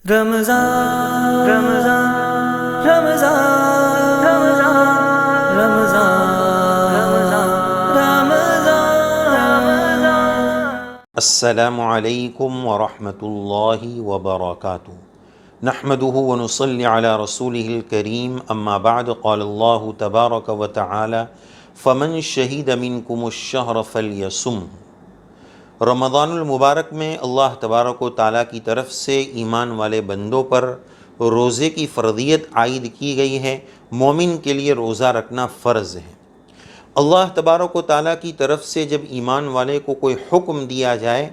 رمضان رمضان رمضان رمضان رمضان السلام علیکم ورحمۃ اللہ وبرکاتہ نحمده ونصلی علی رسوله الکریم اما بعد قال اللہ تبارک وتعالی فمن شہد منکم الشہر فلیصم۔ رمضان المبارک میں اللہ تبارک و تعالیٰ کی طرف سے ایمان والے بندوں پر روزے کی فرضیت عائد کی گئی ہے۔ مومن کے لیے روزہ رکھنا فرض ہے۔ اللہ تبارک و تعالیٰ کی طرف سے جب ایمان والے کو کوئی حکم دیا جائے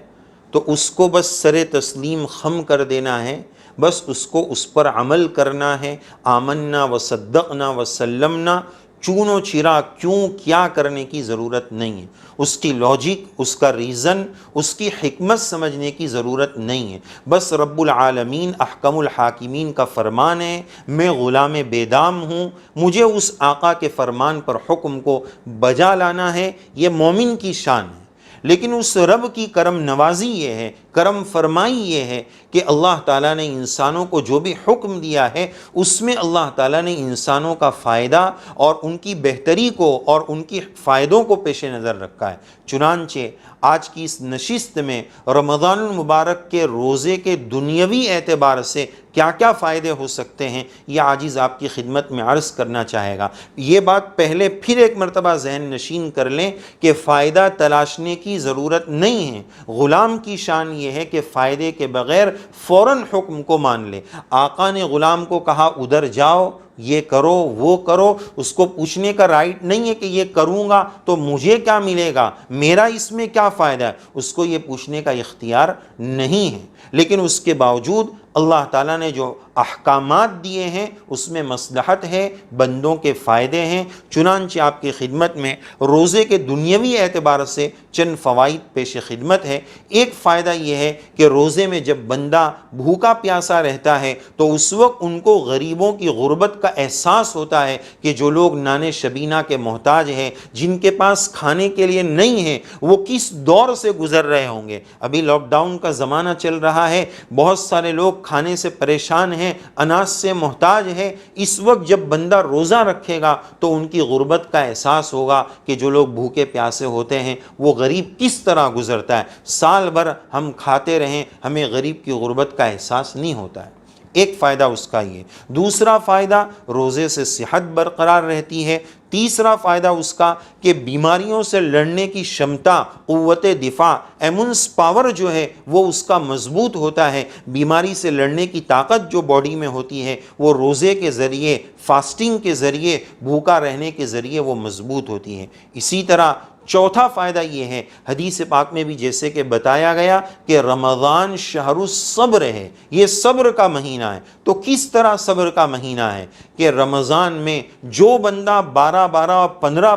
تو اس کو بس سر تسلیم خم کر دینا ہے، بس اس کو اس پر عمل کرنا ہے۔ آمنا وصدقنا وسلمنا، چون و چرا کیوں کیا کرنے کی ضرورت نہیں ہے، اس کی لاجک، اس کا ریزن، اس کی حکمت سمجھنے کی ضرورت نہیں ہے۔ بس رب العالمین احکم الحاکمین کا فرمان ہے، میں غلام بے دام ہوں، مجھے اس آقا کے فرمان پر حکم کو بجا لانا ہے۔ یہ مومن کی شان ہے۔ لیکن اس رب کی کرم نوازی یہ ہے، کرم فرمائی یہ ہے کہ اللہ تعالیٰ نے انسانوں کو جو بھی حکم دیا ہے اس میں اللہ تعالیٰ نے انسانوں کا فائدہ اور ان کی بہتری کو اور ان کی فائدوں کو پیش نظر رکھا ہے۔ چنانچہ آج کی اس نشست میں رمضان المبارک کے روزے کے دنیاوی اعتبار سے کیا کیا فائدے ہو سکتے ہیں، یہ عاجز آپ کی خدمت میں عرض کرنا چاہے گا۔ یہ بات پہلے پھر ایک مرتبہ ذہن نشین کر لیں کہ فائدہ تلاشنے کی ضرورت نہیں ہے۔ غلام کی شان یہ ہے کہ فائدے کے بغیر فوراً حکم کو مان لے۔ آقا نے غلام کو کہا ادھر جاؤ، یہ کرو وہ کرو، اس کو پوچھنے کا رائٹ نہیں ہے کہ یہ کروں گا تو مجھے کیا ملے گا، میرا اس میں کیا فائدہ ہے، اس کو یہ پوچھنے کا اختیار نہیں ہے۔ لیکن اس کے باوجود اللہ تعالیٰ نے جو احکامات دیے ہیں اس میں مصلحت ہے، بندوں کے فائدے ہیں۔ چنانچہ آپ کی خدمت میں روزے کے دنیاوی اعتبار سے چند فوائد پیش خدمت ہے۔ ایک فائدہ یہ ہے کہ روزے میں جب بندہ بھوکا پیاسا رہتا ہے تو اس وقت ان کو غریبوں کی غربت کا احساس ہوتا ہے کہ جو لوگ نان شبینہ کے محتاج ہیں، جن کے پاس کھانے کے لیے نہیں ہے، وہ کس دور سے گزر رہے ہوں گے۔ ابھی لاک ڈاؤن کا زمانہ چل رہا ہے، بہت سارے لوگ کھانے سے پریشان ہیں، اناج سے محتاج ہے۔ اس وقت جب بندہ روزہ رکھے گا تو ان کی غربت کا احساس ہوگا کہ جو لوگ بھوکے پیاسے ہوتے ہیں وہ غریب کس طرح گزرتا ہے۔ سال بھر ہم کھاتے رہیں، ہمیں غریب کی غربت کا احساس نہیں ہوتا ہے۔ ایک فائدہ اس کا یہ۔ دوسرا فائدہ، روزے سے صحت برقرار رہتی ہے۔ تیسرا فائدہ اس کا کہ بیماریوں سے لڑنے کی شمتا، قوت دفاع، ایمونس پاور جو ہے وہ اس کا مضبوط ہوتا ہے۔ بیماری سے لڑنے کی طاقت جو باڈی میں ہوتی ہے وہ روزے کے ذریعے، فاسٹنگ کے ذریعے، بھوکا رہنے کے ذریعے وہ مضبوط ہوتی ہے۔ اسی طرح چوتھا فائدہ یہ ہے، حدیث پاک میں بھی جیسے کہ بتایا گیا کہ رمضان شہر الصبر ہے، یہ صبر کا مہینہ ہے۔ تو کس طرح صبر کا مہینہ ہے کہ رمضان میں جو بندہ 12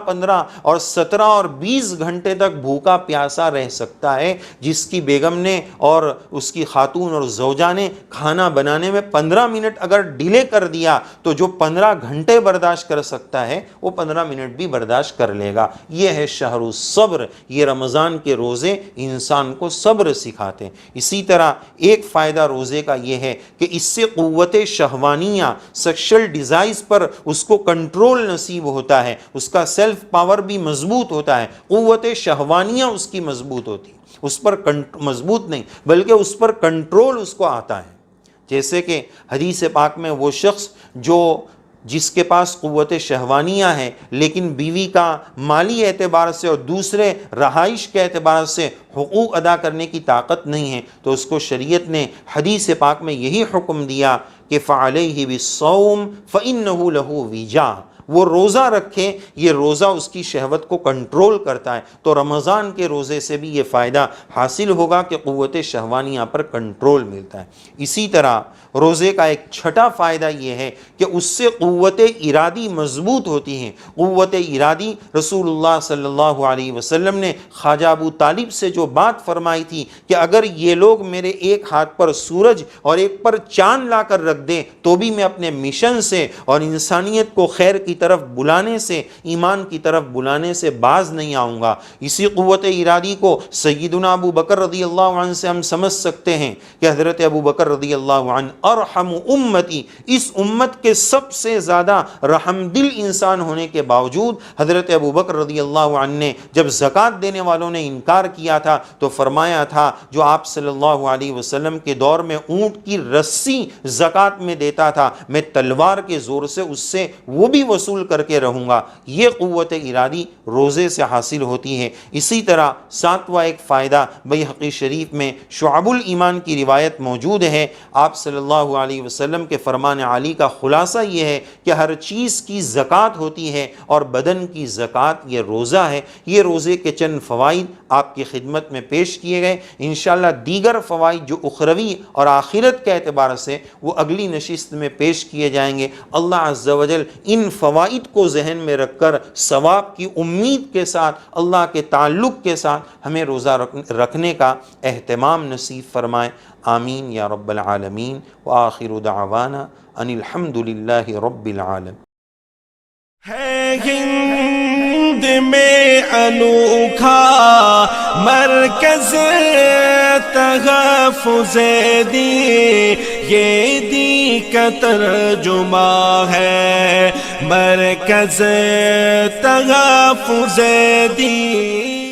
15 اور 17 اور 20 گھنٹے تک بھوکا پیاسا رہ سکتا ہے، جس کی بیگم نے اور اس کی خاتون اور زوجہ نے کھانا بنانے میں 15 منٹ اگر ڈیلے کر دیا تو جو 15 گھنٹے برداشت کر سکتا ہے وہ 15 منٹ بھی برداشت کر لے گا۔ یہ ہے شہر الصبر۔ یہ رمضان کے روزے انسان کو صبر سکھاتے ہیں۔ اسی طرح ایک فائدہ روزے کا یہ ہے کہ اس سے قوت شہوانیہ، سیکشل ڈیزائرز پر اس کو کنٹرول نصیب ہوتا ہے، اس کا سیلف پاور بھی مضبوط ہوتا ہے، قوت شہوانیہ اس کی مضبوط ہوتی ہے، اس پر مضبوط نہیں بلکہ اس پر کنٹرول اس کو آتا ہے۔ جیسے کہ حدیث پاک میں وہ شخص جس کے پاس قوت شہوانیہ ہے لیکن بیوی کا مالی اعتبار سے اور دوسرے رہائش کے اعتبار سے حقوق ادا کرنے کی طاقت نہیں ہے تو اس کو شریعت نے حدیث پاک میں یہی حکم دیا کہ فَعَلَيْهِ بِالصَّوْمِ فَإِنَّهُ لَهُ وِجَاءٌ، وہ روزہ رکھے، یہ روزہ اس کی شہوت کو کنٹرول کرتا ہے۔ تو رمضان کے روزے سے بھی یہ فائدہ حاصل ہوگا کہ قوت شہوانیہ پر کنٹرول ملتا ہے۔ اسی طرح روزے کا ایک چھٹا فائدہ یہ ہے کہ اس سے قوت ارادی مضبوط ہوتی ہیں۔ قوت ارادی، رسول اللہ صلی اللہ علیہ وسلم نے خواجہ ابو طالب سے جو بات فرمائی تھی کہ اگر یہ لوگ میرے ایک ہاتھ پر سورج اور ایک پر چاند لا کر رکھ دیں تو بھی میں اپنے مشن سے اور انسانیت کو خیر کی کی طرف بلانے سے، ایمان کی طرف بلانے سے باز نہیں آؤں گا۔ اسی قوت ارادی کو سیدنا ابو بکر رضی اللہ عنہ سے ہم سمجھ سکتے ہیں کہ حضرت ابو بکر رضی اللہ عنہ ارحم امتی، اس امت کے سب سے زیادہ رحم دل انسان ہونے کے باوجود حضرت ابو بکر رضی اللہ عنہ نے جب زکوٰۃ دینے والوں نے انکار کیا تھا تو فرمایا تھا جو آپ صلی اللہ علیہ وسلم کے دور میں اونٹ کی رسی زکوٰۃ میں دیتا تھا، میں تلوار کے زور سے اس سے وہ بھی وصول کر کے رہوں گا۔ یہ قوت ارادی روزے سے حاصل ہوتی ہے۔ اسی طرح ساتواں ایک فائدہ بیہقی شریف میں شعب الایمان کی روایت موجود ہے، آپ صلی اللہ علیہ وسلم کے فرمان عالی کا خلاصہ یہ ہے کہ ہر چیز کی زکوٰۃ ہوتی ہے اور بدن کی زکوٰۃ یہ روزہ ہے۔ یہ روزے کے چند فوائد آپ کی خدمت میں پیش کیے گئے، انشاءاللہ دیگر فوائد جو اخروی اور آخرت کے اعتبار سے وہ اگلی نشست میں پیش کیے جائیں گے۔ اللہ عز و جل ان فوائد کو ذہن میں رکھ کر ثواب کی امید کے ساتھ، اللہ کے تعلق کے ساتھ ہمیں روزہ رکھنے کا اہتمام نصیب فرمائے، آمین یا رب العالمین۔ وآخر دعوانا ان الحمد للہ رب العالمین۔ ہے ہند میں انوکھا مرکز تحفظ دی، یہ دی کا ترجمہ ہے مرکز تحفظ دی۔